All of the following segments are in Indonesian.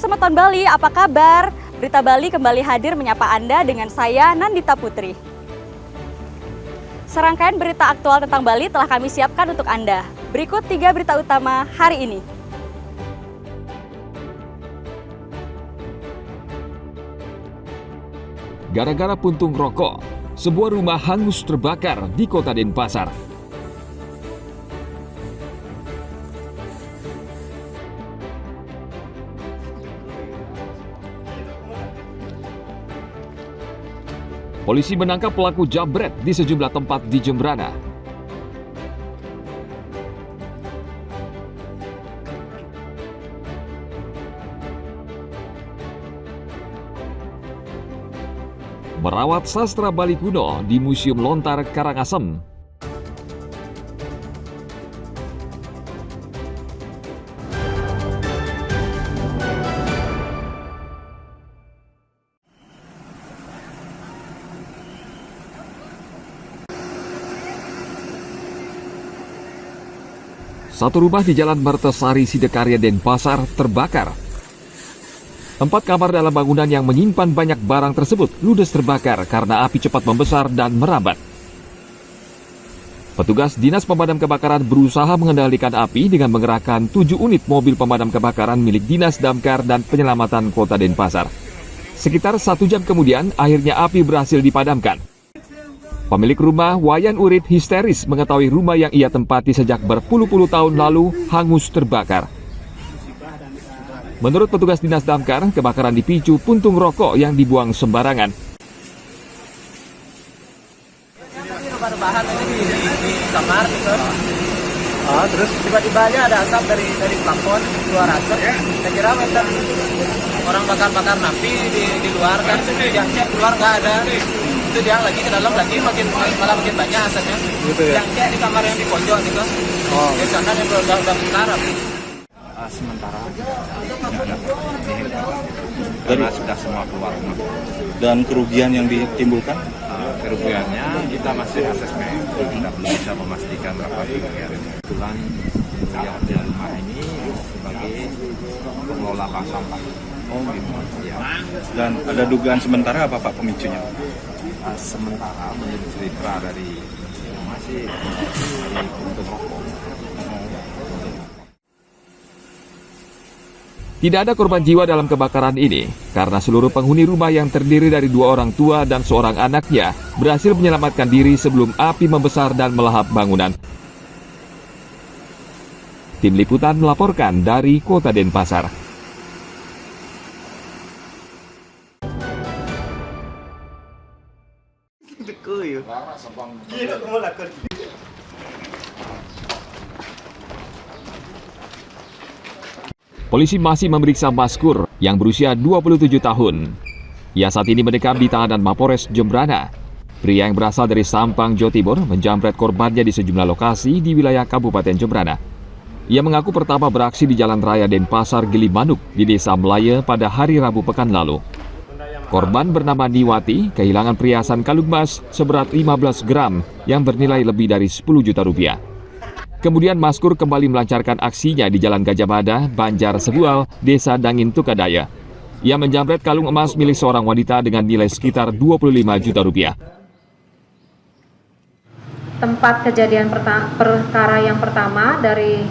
Semeton Bali, apa kabar? Berita Bali kembali hadir menyapa Anda dengan saya, Nandita Putri. Serangkaian berita aktual tentang Bali telah kami siapkan untuk Anda. Berikut 3 berita utama hari ini. Gara-gara puntung rokok, sebuah rumah hangus terbakar di Kota Denpasar. Polisi menangkap pelaku jambret di sejumlah tempat di Jembrana. Merawat sastra Bali kuno di Museum Lontar Karangasem. Satu rumah di Jalan Mertesari Sidekarya Denpasar terbakar. 4 kamar dalam bangunan yang menyimpan banyak barang tersebut ludes terbakar karena api cepat membesar dan merambat. Petugas Dinas Pemadam Kebakaran berusaha mengendalikan api dengan mengerahkan 7 unit mobil pemadam kebakaran milik Dinas Damkar dan Penyelamatan Kota Denpasar. Sekitar 1 jam kemudian, akhirnya api berhasil dipadamkan. Pemilik rumah, Wayan Urip, histeris mengetahui rumah yang ia tempati sejak berpuluh-puluh tahun lalu hangus terbakar. Menurut petugas Dinas Damkar, kebakaran dipicu puntung rokok yang dibuang sembarangan. Bahan ini di kamar gitu. Terus tiba-tiba aja ada asap dari plafon keluar asap. Saya kira macam orang bakar napi di luar kan, yang cek keluar nggak ada. Itu dia lagi ke dalam lagi malah makin banyak asapnya. Gitu ya? Yang cek di kamar yang di pojok gitu. Di sana yang udah besar api. Sementara karena sudah semua keluar rumah. Dan kerugian yang ditimbulkan? Kerugiannya kita masih asesmen, kita belum bisa memastikan berapa kerugian. Kebetulan yang di rumah ini sebagai pengelola bank sampah. Oh gitu. Ya. Dan ada dugaan sementara apa Pak pemicunya? Sementara menurut cerita dari masih dari puntung rokok. Tidak ada korban jiwa dalam kebakaran ini, karena seluruh penghuni rumah yang terdiri dari 2 orang tua dan seorang anaknya berhasil menyelamatkan diri sebelum api membesar dan melahap bangunan. Tim Liputan melaporkan dari Kota Denpasar. Polisi masih memeriksa Maskur yang berusia 27 tahun. Ia saat ini mendekam di tahanan Mapores Jembrana. Pria yang berasal dari Sampang, Jawa Timur menjamret korbannya di sejumlah lokasi di wilayah Kabupaten Jembrana. Ia mengaku pertama beraksi di Jalan Raya Denpasar Gilimanuk di Desa Melaya pada hari Rabu pekan lalu. Korban bernama Niwati kehilangan perhiasan kalung emas seberat 15 gram yang bernilai lebih dari 10 juta rupiah. Kemudian Maskur kembali melancarkan aksinya di Jalan Gajah Mada, Banjar Segual, Desa Dangin Tukadaya. Ia menjamret kalung emas milik seorang wanita dengan nilai sekitar 25 juta rupiah. Tempat kejadian perkara yang pertama dari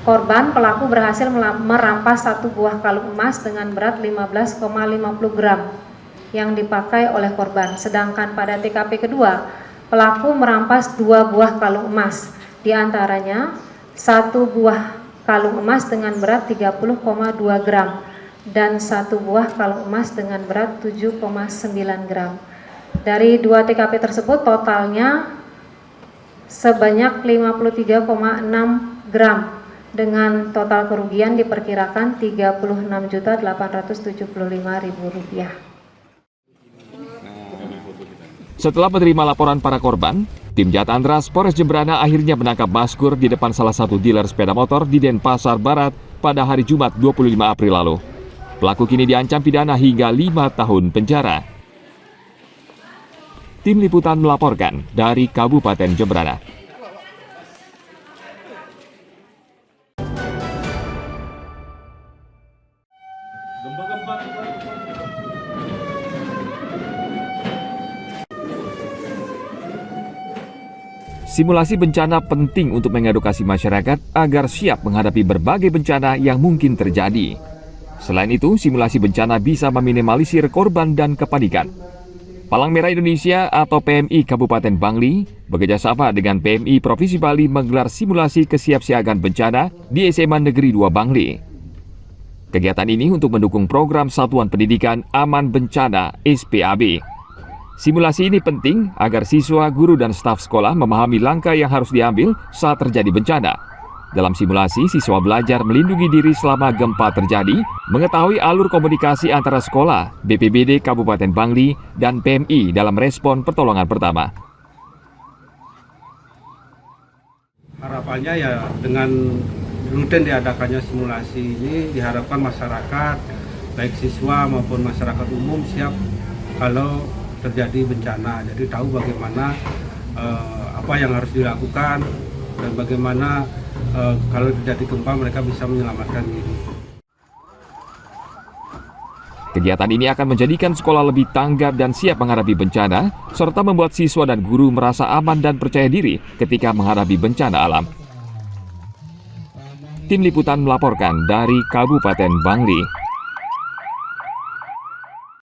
korban, pelaku berhasil merampas 1 buah kalung emas dengan berat 15,50 gram yang dipakai oleh korban. Sedangkan pada TKP kedua, pelaku merampas 2 buah kalung emas. Di antaranya 1 buah kalung emas dengan berat 30,2 gram dan 1 buah kalung emas dengan berat 7,9 gram. Dari 2 TKP tersebut totalnya sebanyak 53,6 gram dengan total kerugian diperkirakan Rp36.875.000. Setelah menerima laporan para korban, tim Jatandras Polres Jembrana akhirnya menangkap Maskur di depan salah satu dealer sepeda motor di Denpasar Barat pada hari Jumat 25 April lalu. Pelaku kini diancam pidana hingga 5 tahun penjara. Tim Liputan melaporkan dari Kabupaten Jembrana. Simulasi bencana penting untuk mengedukasi masyarakat agar siap menghadapi berbagai bencana yang mungkin terjadi. Selain itu, simulasi bencana bisa meminimalisir korban dan kepanikan. Palang Merah Indonesia atau PMI Kabupaten Bangli bekerjasama dengan PMI Provinsi Bali menggelar simulasi kesiapsiagaan bencana di SMA Negeri 2 Bangli. Kegiatan ini untuk mendukung program Satuan Pendidikan Aman Bencana (SPAB). Simulasi ini penting agar siswa, guru, dan staf sekolah memahami langkah yang harus diambil saat terjadi bencana. Dalam simulasi, siswa belajar melindungi diri selama gempa terjadi, mengetahui alur komunikasi antara sekolah, BPBD Kabupaten Bangli, dan PMI dalam respon pertolongan pertama. Harapannya ya dengan rutin diadakannya simulasi ini diharapkan masyarakat, baik siswa maupun masyarakat umum siap kalau terjadi bencana, jadi tahu bagaimana apa yang harus dilakukan dan bagaimana kalau terjadi gempa mereka bisa menyelamatkan diri. Kegiatan ini akan menjadikan sekolah lebih tanggap dan siap menghadapi bencana, serta membuat siswa dan guru merasa aman dan percaya diri ketika menghadapi bencana alam. Tim Liputan melaporkan dari Kabupaten Bangli.